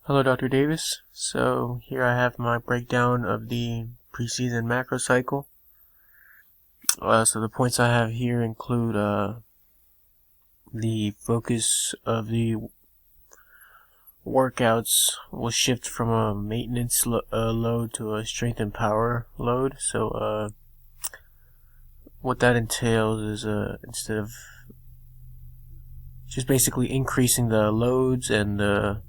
Hello, Dr. Davis. So here I have my breakdown of the preseason macro cycle. So the points I have here include the focus of the workouts will shift from a maintenance load to a strength and power load. So what that entails is instead of just basically increasing the loads and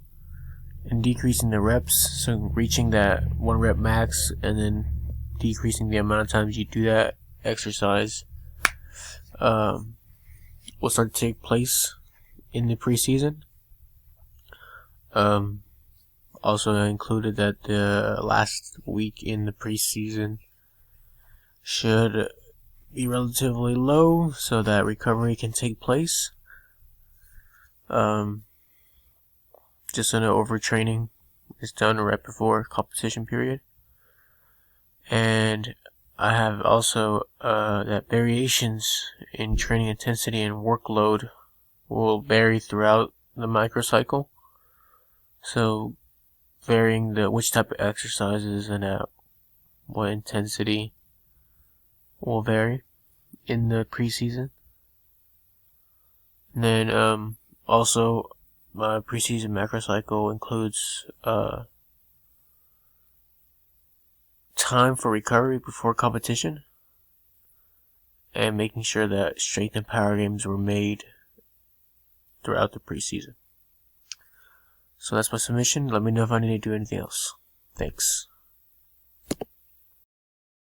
decreasing the reps, so reaching that 1 rep max and then decreasing the amount of times you do that exercise will start to take place in the preseason. Also included that the last week in the preseason should be relatively low so that recovery can take place. Just so no overtraining is done right before competition period. And I have also that variations in training intensity and workload will vary throughout the microcycle. So varying which type of exercises and at what intensity will vary in the preseason. And then also my preseason macrocycle includes time for recovery before competition and making sure that strength and power games were made throughout the preseason. So that's my submission. Let me know if I need to do anything else. Thanks.